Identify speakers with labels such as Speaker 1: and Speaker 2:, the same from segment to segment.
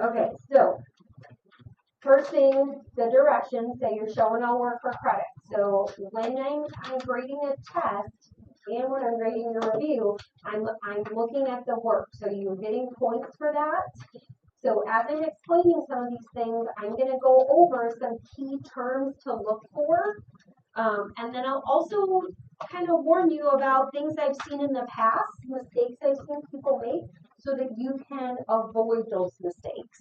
Speaker 1: Okay, so first thing, the directions that you're showing all work for credit. So when I'm grading a test and when I'm grading your review, I'm looking at the work. So you're getting points for that. So as I'm explaining some of these things, I'm going to go over some key terms to look for. And then I'll also kind of warn you about things I've seen in the past, mistakes I've seen people make, so that you can avoid those mistakes.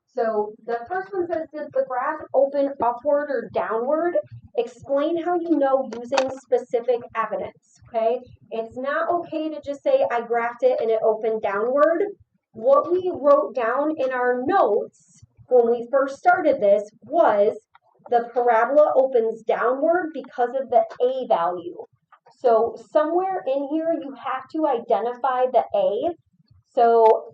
Speaker 1: So the first one says, does the graph open upward or downward? Explain how you know using specific evidence, okay? It's not okay to just say, I graphed it and it opened downward. What we wrote down in our notes when we first started this was the parabola opens downward because of the A value. So somewhere in here, you have to identify the A. So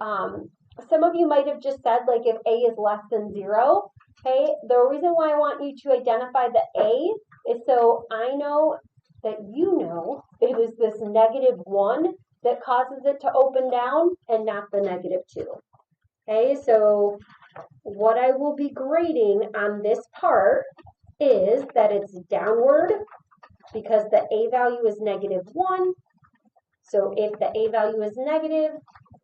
Speaker 1: some of you might have just said, like, if A is less than 0, okay? The reason why I want you to identify the A is so I know that you know it was this -1 that causes it to open down and not the -2. Okay, so what I will be grading on this part is that it's downward because the A value is -1. So if the A value is negative,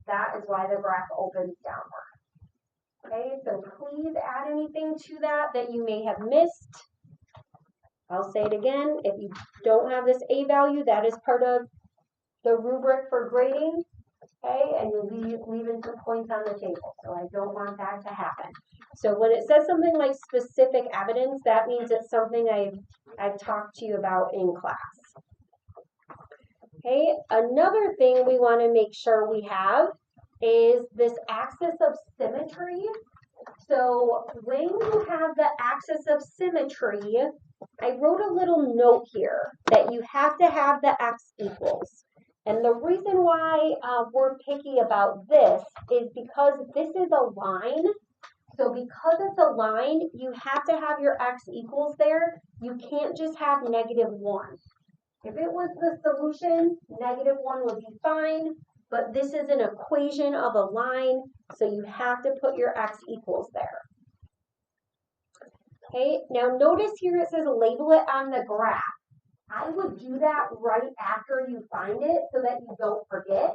Speaker 1: that is why the graph opens downward. Okay, so please add anything to that you may have missed. I'll say it again. If you don't have this A value, that is part of the rubric for grading. Okay, and you're leaving some points on the table. So I don't want that to happen. So when it says something like specific evidence, that means it's something I've talked to you about in class. Okay, another thing we want to make sure we have is this axis of symmetry. So when you have the axis of symmetry, I wrote a little note here that you have to have the x equals. And the reason why we're picky about this is because this is a line. So because it's a line, you have to have your x equals there. You can't just have -1. If it was the solution, -1 would be fine, but this is an equation of a line, so you have to put your x equals there. Okay, now notice here it says label it on the graph. I would do that right after you find it so that you don't forget.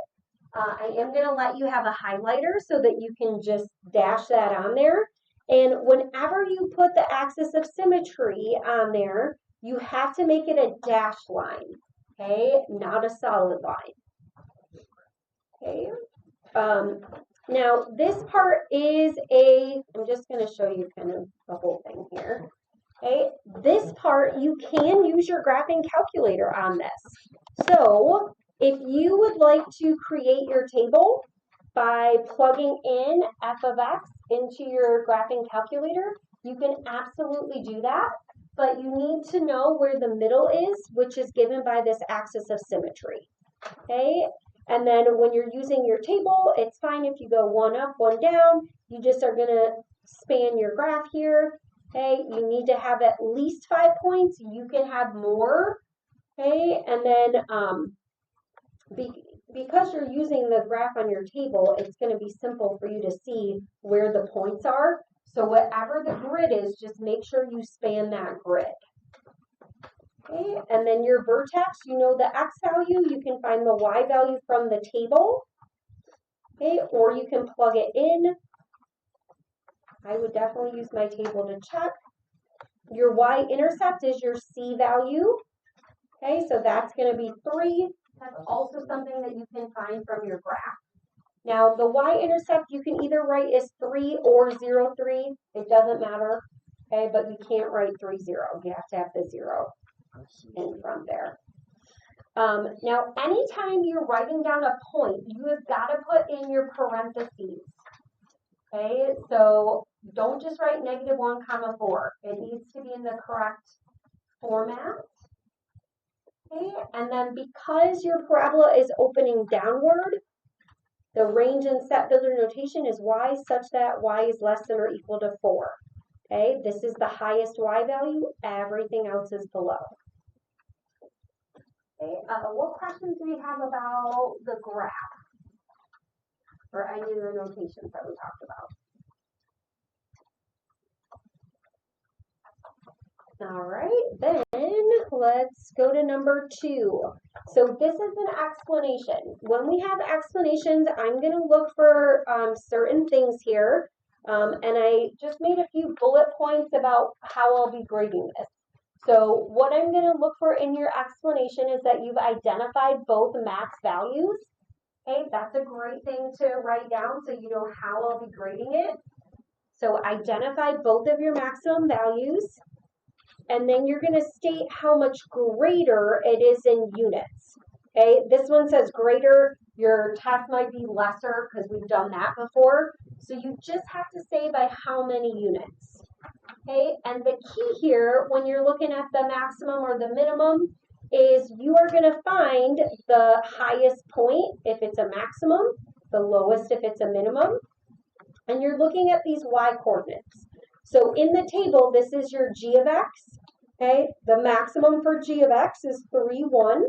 Speaker 1: I am going to let you have a highlighter so that you can just dash that on there. And whenever you put the axis of symmetry on there, you have to make it a dashed line, okay, not a solid line. Okay. Now this part is I'm just going to show you kind of the whole thing here. Okay, this part you can use your graphing calculator on this. So if you would like to create your table by plugging in f of x into your graphing calculator, you can absolutely do that. But you need to know where the middle is, which is given by this axis of symmetry. Okay, and then when you're using your table, it's fine if you go 1 up, 1 down. You just are going to span your graph here. Okay, you need to have at least 5 points. You can have more. Okay, and then because you're using the graph on your table, it's going to be simple for you to see where the points are. So whatever the grid is, just make sure you span that grid. Okay, and then your vertex, you know the x value, you can find the y value from the table. Okay, or you can plug it in. I would definitely use my table to check. Your y-intercept is your c value. Okay, so that's going to be 3. That's also something that you can find from your graph. Now, the y-intercept you can either write as 3 or 0, 3. It doesn't matter. Okay, but you can't write 3, 0. You have to have the 0 in front there. Now, anytime you're writing down a point, you have got to put in your parentheses. Okay, so don't just write -1, 4. It needs to be in the correct format. Okay, and then because your parabola is opening downward, the range in set builder notation is y such that y is less than or equal to 4. Okay, this is the highest y value. Everything else is below. Okay, what questions do we have about the graph or any of the notations that we talked about? All right, then let's go to number 2. So this is an explanation. When we have explanations, I'm going to look for certain things here. And I just made a few bullet points about how I'll be grading this. So what I'm going to look for in your explanation is that you've identified both max values. Okay, that's a great thing to write down so you know how I'll be grading it. So identify both of your maximum values. And then you're going to state how much greater it is in units. Okay, this one says greater. Your test might be lesser because we've done that before. So you just have to say by how many units. Okay, and the key here when you're looking at the maximum or the minimum is you are going to find the highest point if it's a maximum, the lowest if it's a minimum, and you're looking at these y-coordinates. So in the table, this is your g of x. Okay, the maximum for g of x is 3, 1.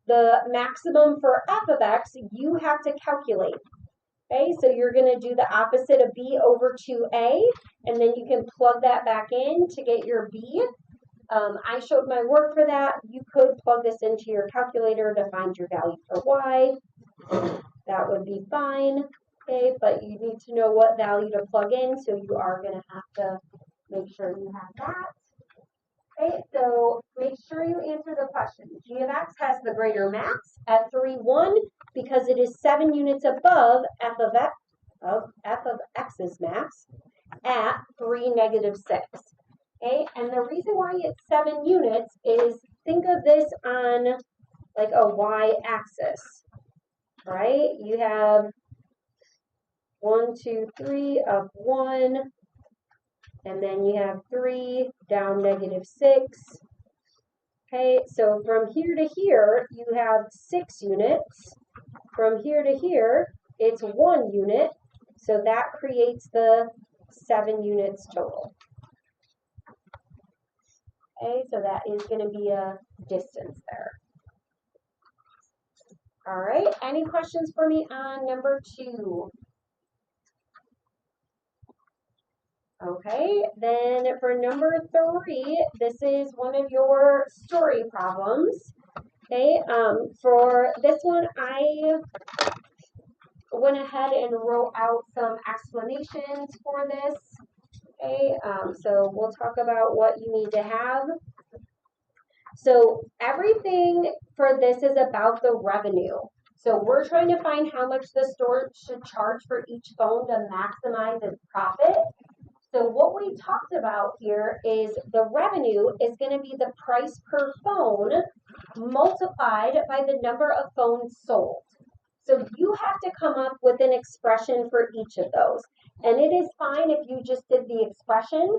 Speaker 1: The maximum for f of x, you have to calculate. Okay, so you're going to do the opposite of b over 2a, and then you can plug that back in to get your b. I showed my work for that. You could plug this into your calculator to find your value for y. That would be fine. Okay, but you need to know what value to plug in, so you are going to have to make sure you have that. Okay, so make sure you answer the question. G of x has the greater max at 3, 1 because it is 7 units above f of x's max at 3, negative 6. Okay, and the reason why it's 7 units is think of this on like a y-axis, right? You have 1, 2, 3 up 1, and then you have 3 down negative 6. Okay, so from here to here, you have 6 units. From here to here, it's 1 unit. So that creates the 7 units total. Okay, so that is going to be a distance there. All right, any questions for me on number 2? Okay, then for number 3, this is one of your story problems. Okay, for this one, I went ahead and wrote out some explanations for this. Okay, so we'll talk about what you need to have. So everything for this is about the revenue. So we're trying to find how much the store should charge for each phone to maximize its profit. So what we talked about here is the revenue is going to be the price per phone multiplied by the number of phones sold. So you have to come up with an expression for each of those. And it is fine if you just did the expression.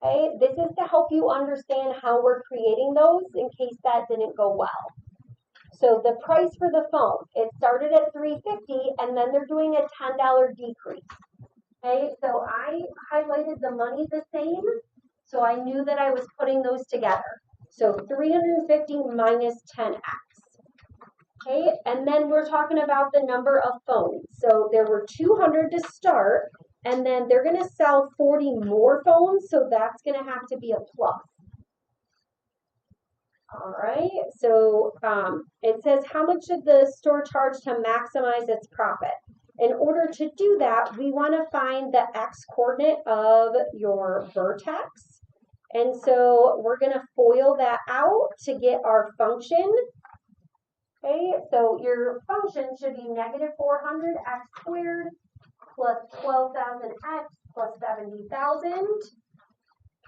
Speaker 1: Okay? This is to help you understand how we're creating those in case that didn't go well. So the price for the phone, it started at $350 and then they're doing a $10 decrease. Okay, so I highlighted the money the same, so I knew that I was putting those together. So 350 minus 10x. Okay, and then we're talking about the number of phones. So there were 200 to start, and then they're going to sell 40 more phones, so that's going to have to be a plus. All right, so it says how much should the store charge to maximize its profit? In order to do that, we want to find the x-coordinate of your vertex. And so we're going to FOIL that out to get our function. Okay, so your function should be negative 400x squared plus 12,000x plus 70,000.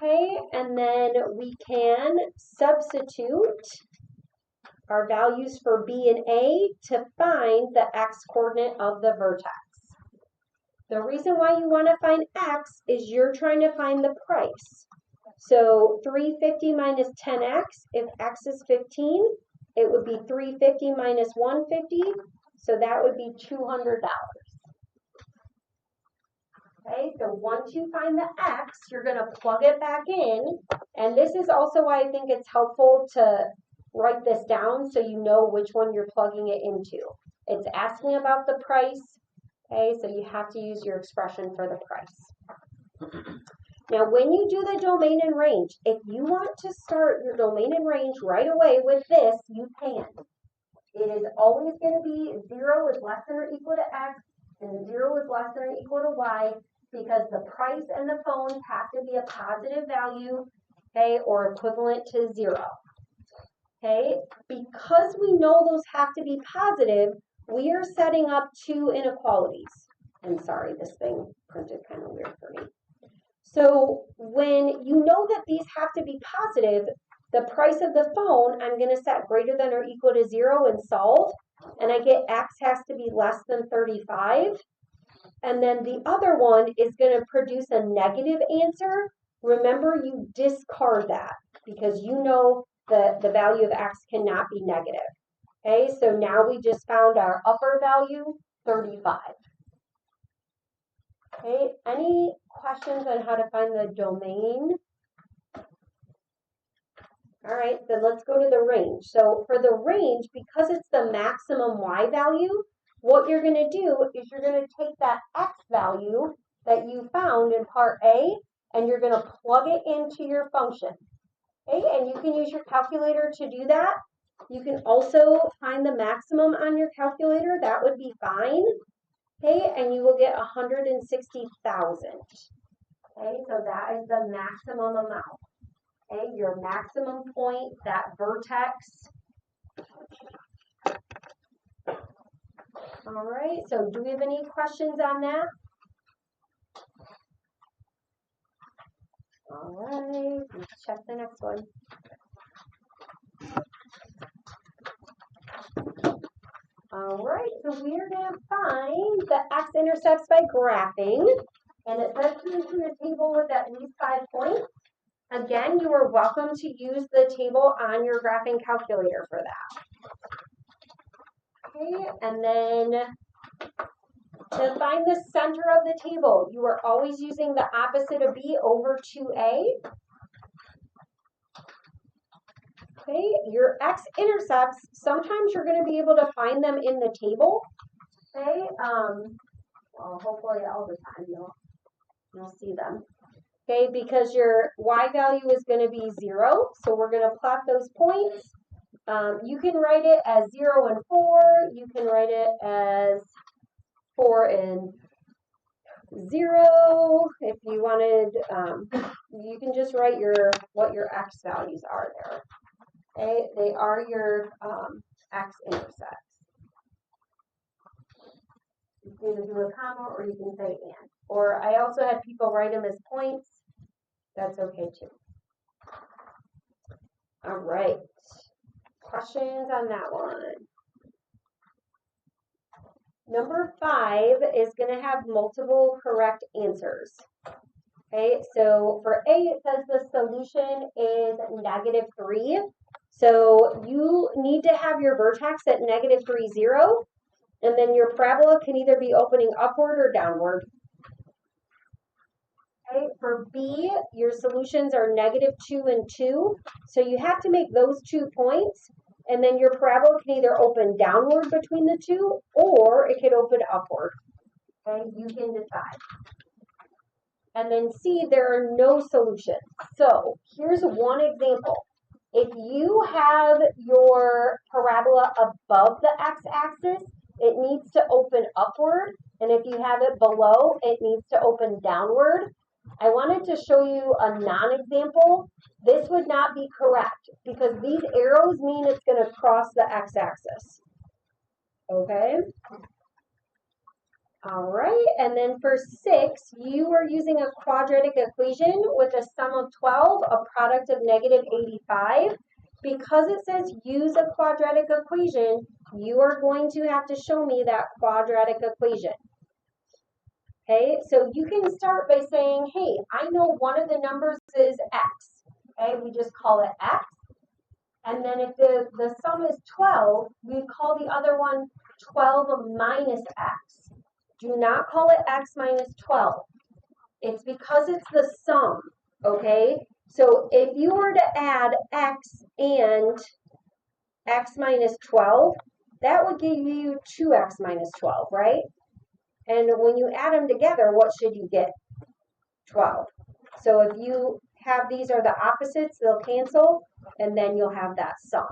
Speaker 1: Okay, and then we can substitute our values for b and a to find the x-coordinate of the vertex. The reason why you want to find x is you're trying to find the price. So 350 minus 10x, if x is 15, it would be 350 minus 150, so that would be $200. Okay, so once you find the x, you're going to plug it back in, and this is also why I think it's helpful to write this down so you know which one you're plugging it into. It's asking about the price, okay, so you have to use your expression for the price. Now, when you do the domain and range, if you want to start your domain and range right away with this, you can. It is always going to be 0 is less than or equal to X, and 0 is less than or equal to Y, because the price and the phones have to be a positive value, okay, or equivalent to 0. Okay, because we know those have to be positive, we are setting up two inequalities. I'm sorry, this thing printed kind of weird for me. So when you know that these have to be positive, the price of the phone, I'm going to set greater than or equal to 0 and solve, and I get X has to be less than 35. And then the other one is going to produce a negative answer. Remember, you discard that because you know that the value of X cannot be negative. Okay, so now we just found our upper value, 35. Okay, any questions on how to find the domain? All right, then let's go to the range. So for the range, because it's the maximum Y value, what you're going to do is you're going to take that X value that you found in part A, and you're going to plug it into your function. Okay, and you can use your calculator to do that. You can also find the maximum on your calculator. That would be fine. Okay, and you will get 160,000. Okay, so that is the maximum amount. Okay, your maximum point, that vertex. All right, so do we have any questions on that? All right, let's check the next one. All right, so we are going to find the x-intercepts by graphing, and it says to use the table with at least 5 points. Again, you are welcome to use the table on your graphing calculator for that. Okay, and then to find the center of the table, you are always using the opposite of B over 2A. Okay, your x-intercepts, sometimes you're going to be able to find them in the table. Okay, well, hopefully all the time you'll see them. Okay, because your Y value is going to be 0, so we're going to plot those points. You can write it as 0 and 4. You can write it as 4 and 0. If you wanted, you can just write what your x values are there. Okay, they are your x-intercepts. You can either do a comma or you can say and. Or I also had people write them as points. That's okay too. All right. Questions on that one? Number 5 is going to have multiple correct answers. Okay, so for A, it says the solution is -3. So you need to have your vertex at -3, 0, and then your parabola can either be opening upward or downward. Okay, for B, your solutions are -2 and 2. So you have to make those 2 points, and then your parabola can either open downward between the two, or it can open upward. Okay, you can decide. And then C, there are no solutions. So here's one example. If you have your parabola above the x-axis, it needs to open upward. And if you have it below, it needs to open downward. I wanted to show you a non-example. This would not be correct because these arrows mean it's going to cross the x-axis. Okay? All right, and then for 6, you are using a quadratic equation with a sum of 12, a product of -85. Because it says use a quadratic equation, you are going to have to show me that quadratic equation. Okay, so you can start by saying, hey, I know one of the numbers is x. Okay, we just call it x. And then if the sum is 12, we call the other one 12 minus x. Do not call it x minus 12. It's because it's the sum, okay? So if you were to add x and x minus 12, that would give you 2x minus 12, right? And when you add them together, what should you get? 12. So if you have these are the opposites, they'll cancel, and then you'll have that sum.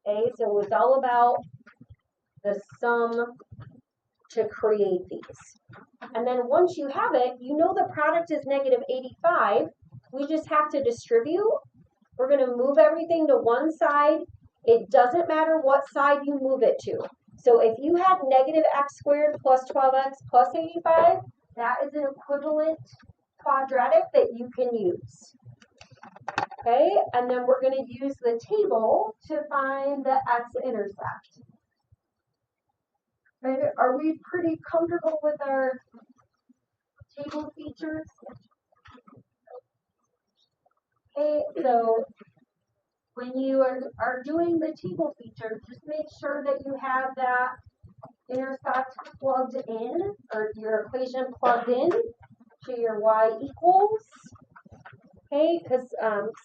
Speaker 1: Okay, so it's all about the sum to create these. And then once you have it, you know the product is negative 85. We just have to distribute. We're going to move everything to one side. It doesn't matter what side you move it to. So if you had negative x squared plus 12x plus 85, that is an equivalent quadratic that you can use. Okay, and then we're going to use the table to find the x-intercept. Okay, are we pretty comfortable with our table features? Okay, so when you are doing the table features, just make sure that you have that intercept plugged in, or your equation plugged in to your y equals. Okay, because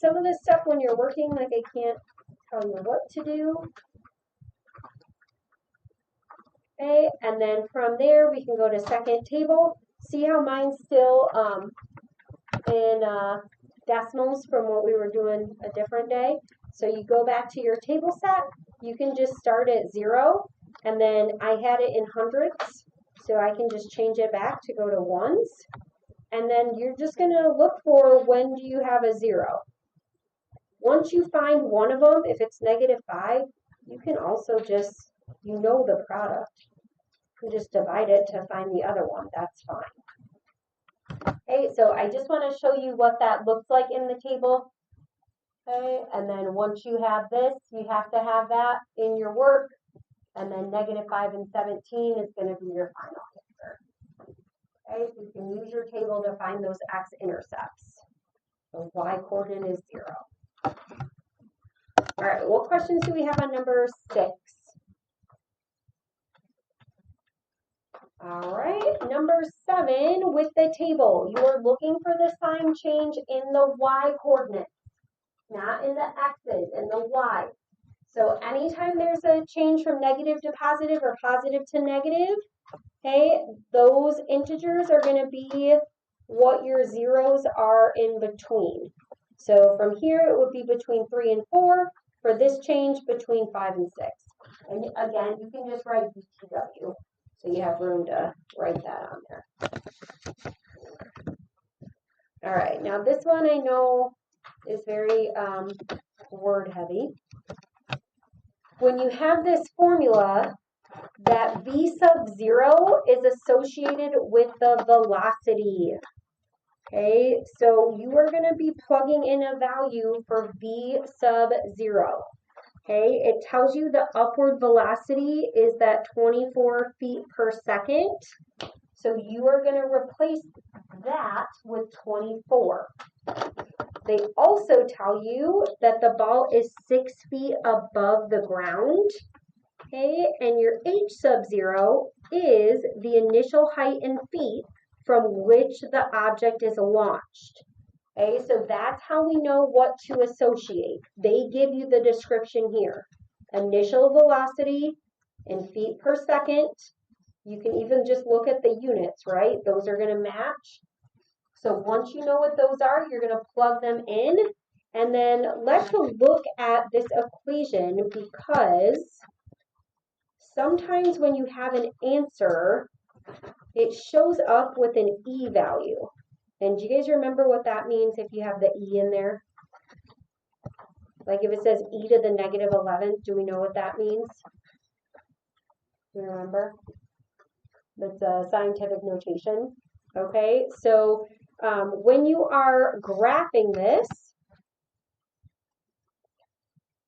Speaker 1: some of this stuff when you're working, like I can't tell you what to do. Okay, and then from there we can go to second table. See how mine's still in decimals from what we were doing a different day. So you go back to your table set. You can just start at 0, and then I had it in hundredths, so I can just change it back to go to ones. And then you're just going to look for when do you have a 0. Once you find one of them, if it's negative 5, you can also just, you know the product. You can just divide it to find the other one. That's fine. Okay, so I just want to show you what that looks like in the table. Okay, and then once you have this, you have to have that in your work. And then negative 5 and 17 is going to be your final answer. Okay, so you can use your table to find those x-intercepts. The y-coordinate is 0. All right, what questions do we have on number 6? All right, number 7 with the table. You are looking for the sign change in the y-coordinate, not in the x's, in the y. So anytime there's a change from negative to positive or positive to negative, okay, those integers are going to be what your zeros are in between. So from here, it would be between 3 and 4. For this change, between 5 and 6. And again, you can just write BTW. So you have room to write that on there. All right, now this one I know is very word heavy. When you have this formula, that V sub 0 is associated with the velocity. Okay, so you are going to be plugging in a value for V sub 0. Okay, it tells you the upward velocity is that 24 feet per second. So you are going to replace that with 24. They also tell you that the ball is 6 feet above the ground. Okay, and your H sub 0 is the initial height in feet from which the object is launched. Okay, so that's how we know what to associate. They give you the description here. Initial velocity in feet per second. You can even just look at the units, right? Those are going to match. So once you know what those are, you're going to plug them in. And then let's look at this equation, because sometimes when you have an answer, it shows up with an E value. And do you guys remember what that means if you have the E in there? Like if it says e to the negative 11th, do we know what that means? Do you remember? That's a scientific notation. Okay, so when you are graphing this,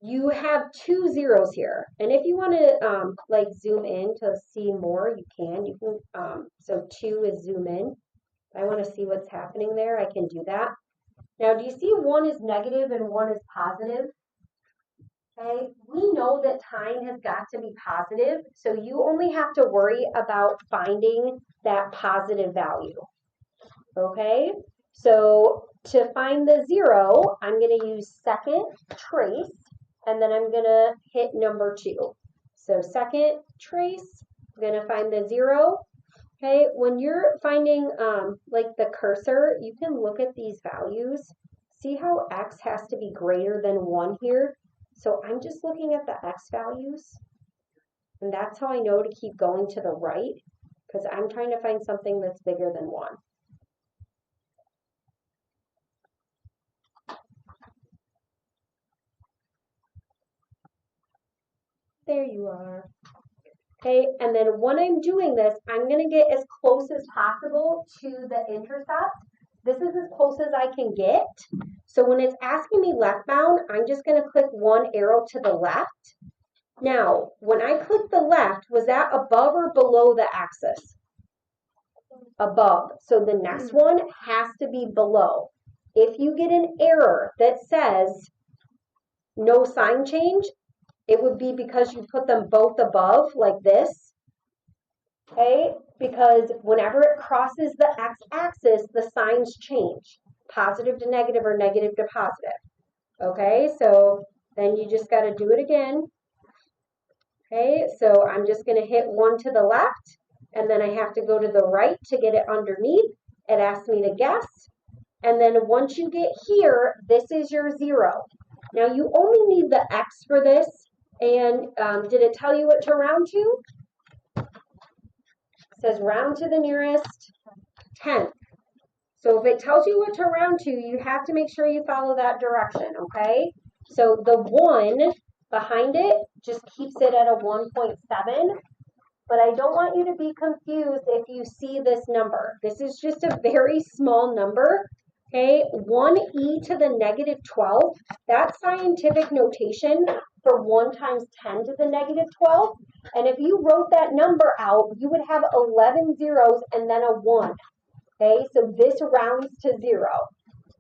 Speaker 1: you have 2 zeros here. And if you want to like zoom in to see more, you can. So 2 is zoom in. If I want to see what's happening there, I can do that. Now, do you see 1 is negative and 1 is positive? Okay, we know that time has got to be positive, so you only have to worry about finding that positive value. Okay, so to find the 0, I'm going to use second trace, and then I'm going to hit number 2. So second trace, I'm going to find the 0, Okay, when you're finding like the cursor, you can look at these values. See how x has to be greater than 1 here? So I'm just looking at the x values. And that's how I know to keep going to the right, because I'm trying to find something that's bigger than 1. There you are. Okay, and then when I'm doing this, I'm going to get as close as possible to the intercept. This is as close as I can get. So when it's asking me left bound, I'm just going to click one arrow to the left. Now, when I click the left, was that above or below the axis? Above. So the next one has to be below. If you get an error that says no sign change, it would be because you put them both above like this. Okay, because whenever it crosses the x-axis, the signs change, positive to negative or negative to positive. Okay, so then you just got to do it again. Okay, so I'm just going to hit one to the left, and then I have to go to the right to get it underneath. It asks me to guess, and then once you get here, this is your 0. Now you only need the x for this, and did it tell you what to round to? It says round to the nearest 10th. So if it tells you what to round to, you have to make sure you follow that direction, okay? So the 1 behind it just keeps it at a 1.7, but I don't want you to be confused if you see this number. This is just a very small number, okay? 1e to the negative 12, that's scientific notation for 1 times 10 to the negative 12. And if you wrote that number out, you would have 11 zeros and then a 1. Okay, so this rounds to 0.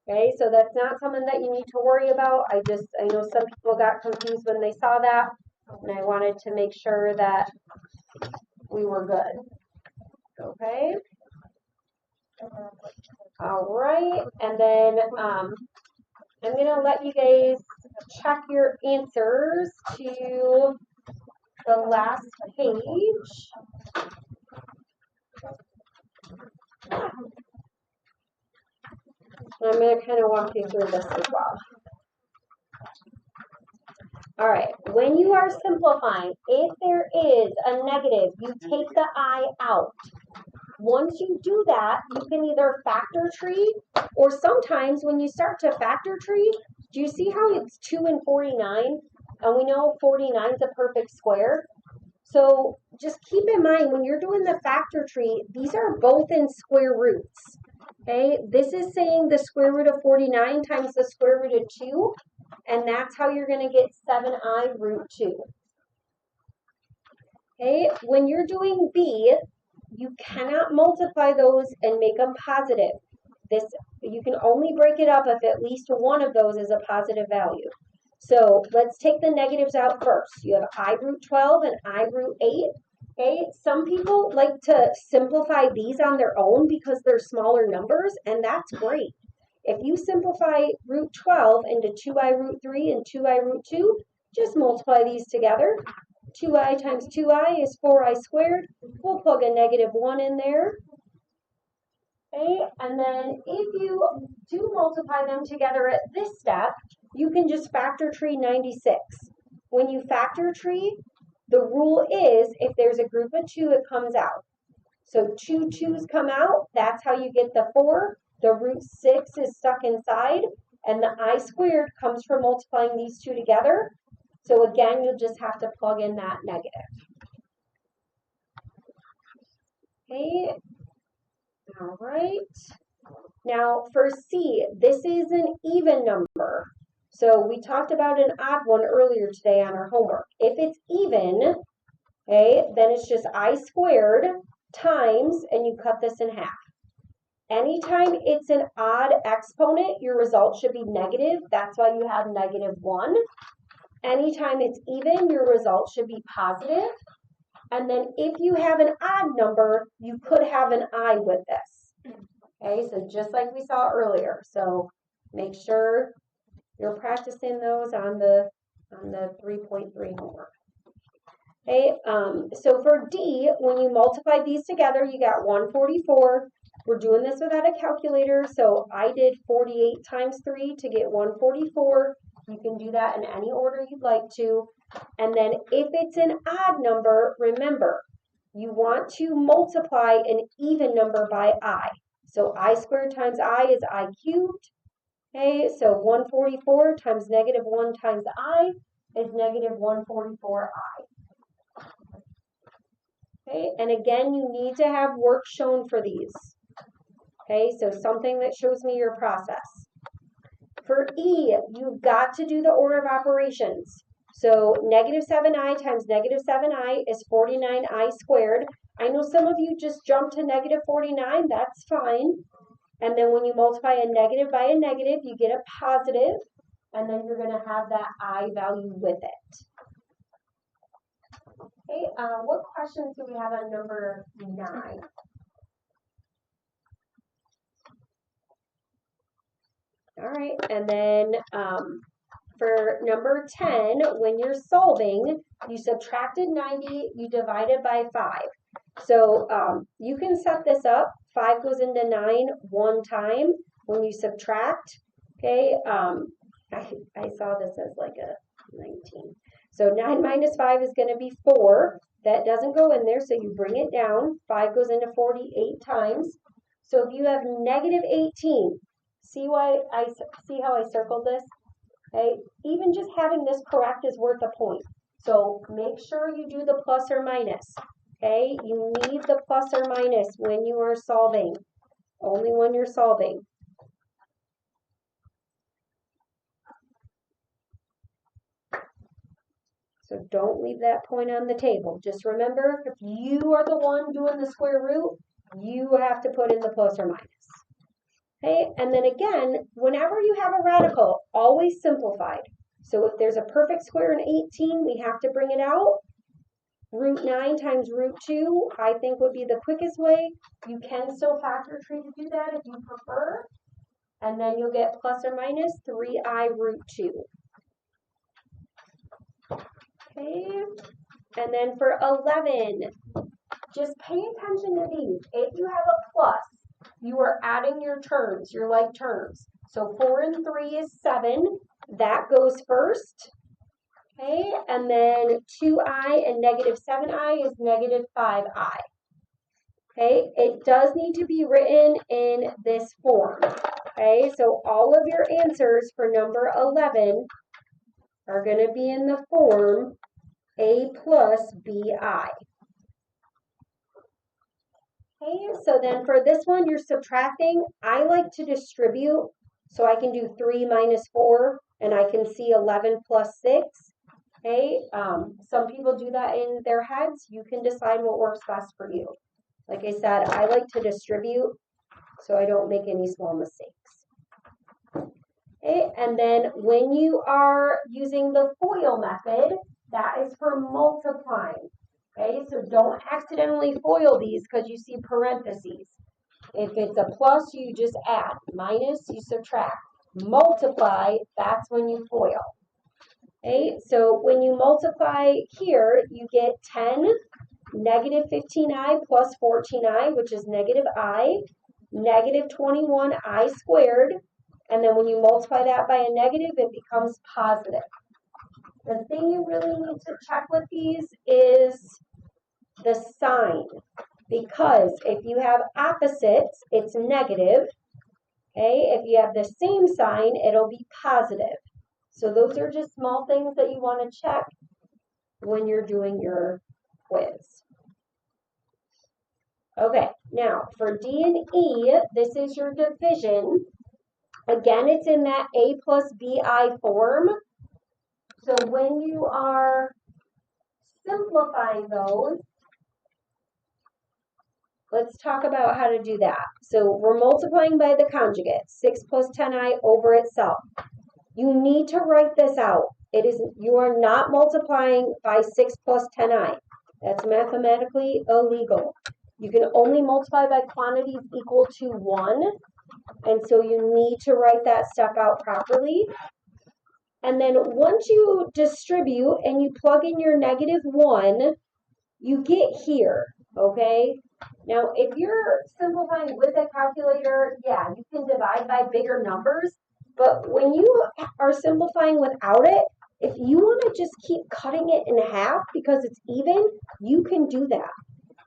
Speaker 1: Okay, so that's not something that you need to worry about. I know some people got confused when they saw that, and I wanted to make sure that we were good. Okay. All right, and then I'm going to let you guys check your answers to the last page. I'm going to kind of walk you through this as well. All right, when you are simplifying, if there is a negative, you take the I out. Once you do that, you can either factor tree, or sometimes when you start to factor tree, do you see how it's 2 and 49? And we know 49 is a perfect square. So just keep in mind, when you're doing the factor tree, these are both in square roots. Okay, this is saying the square root of 49 times the square root of 2, and that's how you're going to get 7i root 2. Okay, when you're doing b, you cannot multiply those and make them positive. You can only break it up if at least one of those is a positive value. So let's take the negatives out first. You have I root 12 and I root 8. Okay, some people like to simplify these on their own because they're smaller numbers, and that's great. If you simplify root 12 into 2i root 3 and 2i root 2, just multiply these together. 2i times 2i is 4i squared. We'll plug a negative 1 in there. Okay, and then if you do multiply them together at this step, you can just factor tree 96. When you factor tree, the rule is if there's a group of 2, it comes out. So 2 2's come out, that's how you get the 4. The root 6 is stuck inside, and the I squared comes from multiplying these 2 together. So again, you'll just have to plug in that negative. Okay, all right. Now for C, this is an even number. So we talked about an odd one earlier today on our homework. If it's even, okay, then it's just I squared times, and you cut this in half. Anytime it's an odd exponent, your result should be negative. That's why you have negative 1. Anytime it's even, your result should be positive. And then if you have an odd number, you could have an I with this. Okay, so just like we saw earlier. So make sure you're practicing those on the 3.3 homework. Okay, so for D, when you multiply these together, you got 144. We're doing this without a calculator, so I did 48 times 3 to get 144. You can do that in any order you'd like to. And then if it's an odd number, remember, you want to multiply an even number by I. So I squared times I is I cubed. Okay, so 144 times negative 1 times I is negative 144I. Okay, and again, you need to have work shown for these. Okay, so something that shows me your process. For E, you've got to do the order of operations. So negative 7i times negative 7i is 49i squared. I know some of you just jump to negative 49, that's fine. And then when you multiply a negative by a negative, you get a positive, and then you're going to have that I value with it. Okay, what questions do we have on number 9? All right, and then for number 10, when you're solving, you subtracted 90, you divided by 5. So you can set this up. 5 goes into 9 one time when you subtract. Okay, I saw this as like a 19. So 9 minus 5 is going to be 4. That doesn't go in there, so you bring it down. 5 goes into 48 times. So if you have negative 18, see how I circled this? Okay, even just having this correct is worth a point. So make sure you do the plus or minus. Okay, you need the plus or minus when you are solving, only when you're solving. So don't leave that point on the table. Just remember, if you are the one doing the square root, you have to put in the plus or minus. Okay, and then again, whenever you have a radical, always simplified. So if there's a perfect square in 18, we have to bring it out. Root 9 times root 2, I think would be the quickest way. You can still factor tree to do that if you prefer. And then you'll get plus or minus 3i root 2. Okay, and then for 11, just pay attention to these. If you have a plus, you are adding your terms, your like terms. So 4 and 3 is 7. That goes first. Okay, and then 2i and negative 7i is negative 5i. Okay, it does need to be written in this form. Okay, so all of your answers for number 11 are going to be in the form a plus bi. Okay, so then for this one, you're subtracting. I like to distribute, so I can do 3 minus 4, and I can see 11 plus 6. Okay, some people do that in their heads. You can decide what works best for you. Like I said, I like to distribute, so I don't make any small mistakes. Okay, and then when you are using the FOIL method, that is for multiplying. Okay, so don't accidentally FOIL these because you see parentheses. If it's a plus, you just add. Minus, you subtract. Multiply, that's when you FOIL. Okay, so when you multiply here, you get 10, negative 15i plus 14i, which is negative I, negative 21i squared, and then when you multiply that by a negative, it becomes positive. The thing you really need to check with these is the sign, because if you have opposites, it's negative. Okay, if you have the same sign, it'll be positive. So those are just small things that you want to check when you're doing your quiz. Okay, now for D and E, this is your division. Again, it's in that A plus BI form. So when you are simplifying those, let's talk about how to do that. So we're multiplying by the conjugate, 6 plus 10i over itself. You need to write this out. You are not multiplying by 6 plus 10i. That's mathematically illegal. You can only multiply by quantities equal to 1, and so you need to write that step out properly. And then once you distribute and you plug in your -1, you get here, okay? Now, if you're simplifying with a calculator, yeah, you can divide by bigger numbers, but when you are simplifying without it, if you want to just keep cutting it in half because it's even, you can do that.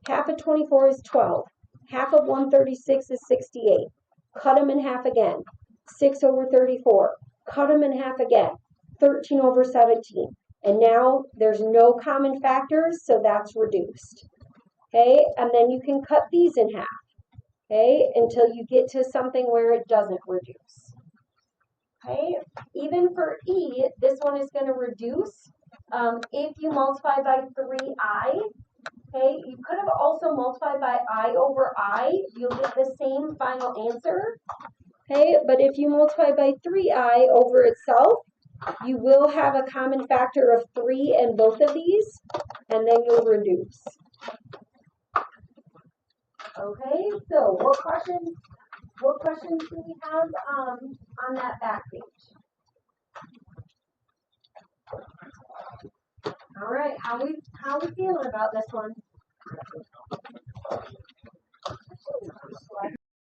Speaker 1: Half of 24 is 12. Half of 136 is 68. Cut them in half again. 6 over 34. Cut them in half again. 13 over 17. And now there's no common factors, so that's reduced. Okay, and then you can cut these in half. Okay, until you get to something where it doesn't reduce. Okay, even for E, this one is going to reduce if you multiply by 3i. Okay, you could have also multiplied by I over I. You'll get the same final answer. Okay, but if you multiply by 3i over itself, you will have a common factor of 3 in both of these, and then you'll reduce. Okay, so what questions do we have on that back page? All right, how we feeling about this one?